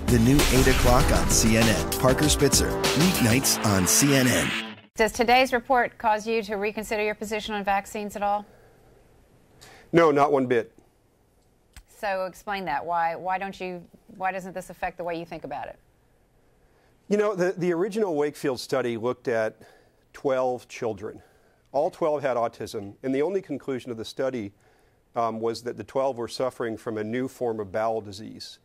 The new 8 o'clock on CNN. Parker Spitzer, weeknights on CNN. Does today's report cause you to reconsider your position on vaccines at all? No, not one bit. So explain that. Why doesn't this affect the way you think about it? You know, the original Wakefield study looked at 12 children. All 12 had autism, and the only conclusion of the study was that the 12 were suffering from a new form of bowel disease.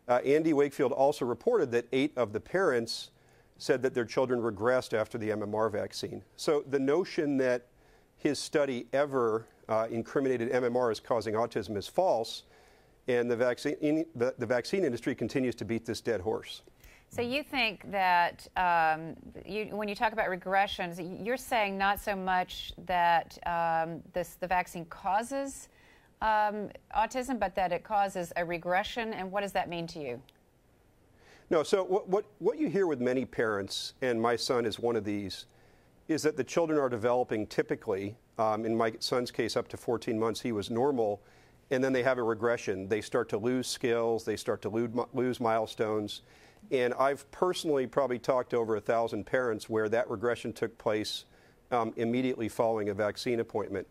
Andy Wakefield also reported that 8 of the parents said that their children regressed after the MMR vaccine. So the notion that his study ever incriminated MMR as causing autism is false, and the vaccine industry continues to beat this dead horse. So you think that when you talk about regressions, you're saying not so much that the vaccine causes autism, but that it causes a regression. And what does that mean to you? No, so what you hear with many parents, and my son is one of these, is that the children are developing typically, in my son's case up to 14 months, he was normal, and then they have a regression. They start to lose skills, they start to lose milestones. And I've personally probably talked to over 1,000 parents where that regression took place immediately following a vaccine appointment.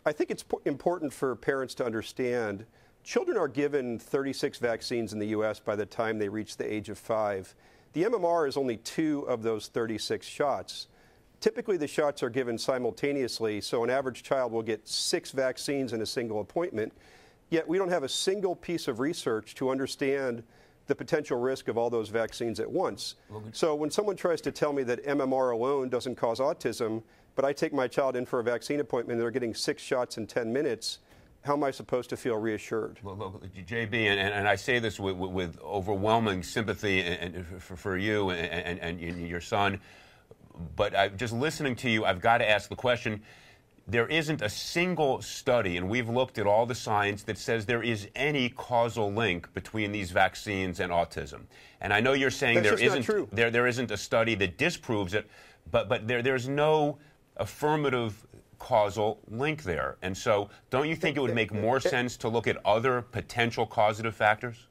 I think it's important for parents to understand children are given 36 vaccines in the U.S. by the time they reach the age of 5. The MMR is only 2 of those 36 shots. Typically, the shots are given simultaneously, so an average child will get 6 vaccines in a single appointment. Yet we don't have a single piece of research to understand the potential risk of all those vaccines at once. So when someone tries to tell me that MMR alone doesn't cause autism, but I take my child in for a vaccine appointment and they're getting 6 shots in 10 minutes, how am I supposed to feel reassured? Well, JB, and I say this with overwhelming sympathy for you and your son, but just listening to you, I've got to ask the question. There isn't a single study, and we've looked at all the science, that says there is any causal link between these vaccines and autism. And I know you're saying there isn't a study that disproves it, but there's no affirmative causal link there. And so don't you think it would make more sense to look at other potential causative factors?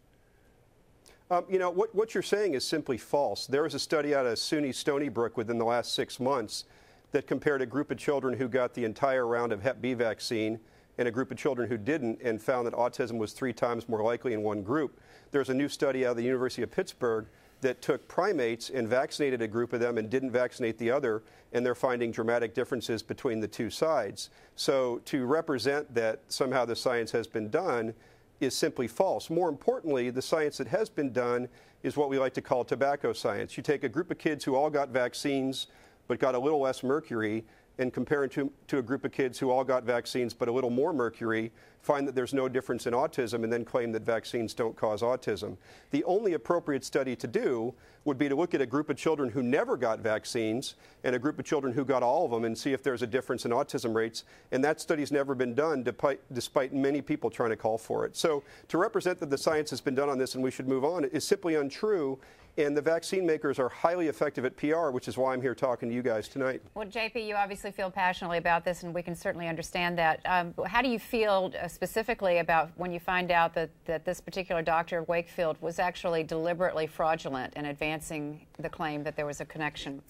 You know, what you're saying is simply false. There was a study out of SUNY Stony Brook within the last 6 months that compared a group of children who got the entire round of Hep B vaccine and a group of children who didn't, and found that autism was 3 times more likely in one group. There's a new study out of the University of Pittsburgh that took primates and vaccinated a group of them and didn't vaccinate the other, and they're finding dramatic differences between the two sides. So to represent that somehow the science has been done is simply false. More importantly, the science that has been done is what we like to call tobacco science. You take a group of kids who all got vaccines but got a little less mercury, and compare it to a group of kids who all got vaccines but a little more mercury, find that there's no difference in autism, and then claim that vaccines don't cause autism. The only appropriate study to do would be to look at a group of children who never got vaccines and a group of children who got all of them and see if there's a difference in autism rates. And that study's never been done, despite many people trying to call for it. So to represent that the science has been done on this and we should move on is simply untrue. And the vaccine makers are highly effective at PR, which is why I'm here talking to you guys tonight. Well, JP, you obviously feel passionately about this, and we can certainly understand that. How do you feel specifically about when you find out that this particular Dr. Wakefield was actually deliberately fraudulent in advancing the claim that there was a connection?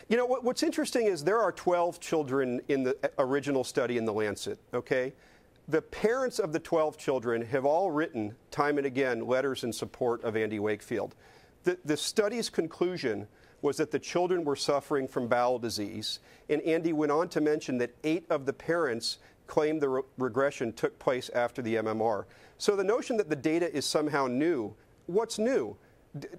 You know, what's interesting is there are 12 children in the original study in The Lancet, okay? The parents of the 12 children have all written, time and again, letters in support of Andy Wakefield. The study's conclusion was that the children were suffering from bowel disease, and Andy went on to mention that 8 of the parents claimed the regression took place after the MMR. So the notion that the data is somehow new, what's new?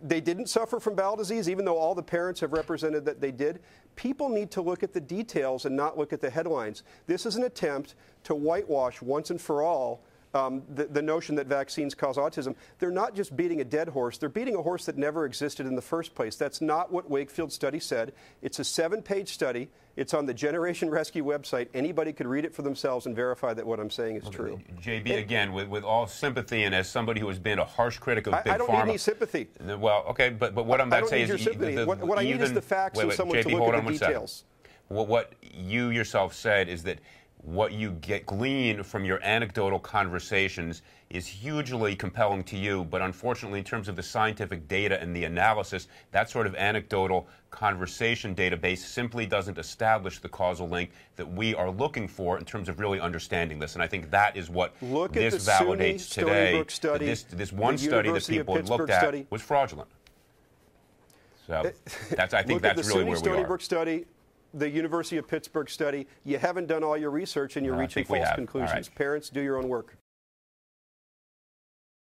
They didn't suffer from bowel disease, even though all the parents have represented that they did. People need to look at the details and not look at the headlines. This is an attempt to whitewash once and for all the notion that vaccines cause autism. They're not just beating a dead horse. They're beating a horse that never existed in the first place. That's not what Wakefield's study said. It's a 7-page study. It's on the Generation Rescue website. Anybody could read it for themselves and verify that what I'm saying is true. JB, again, with all sympathy, and as somebody who has been a harsh critic of Big Pharma. I don't need any sympathy. Well, okay, but what I'm about to say is... What I need is the facts and someone to look at the details. What you yourself said is that what you glean from your anecdotal conversations is hugely compelling to you, but unfortunately, in terms of the scientific data and the analysis, that sort of anecdotal conversation database simply doesn't establish the causal link that we are looking for in terms of really understanding this. And I think that is what this validates today. This one study that people had looked at was fraudulent. So I think that's really where we are. Stony Brook study, the University of Pittsburgh study, you haven't done all your research and you're reaching false conclusions. Right. Parents, do your own work.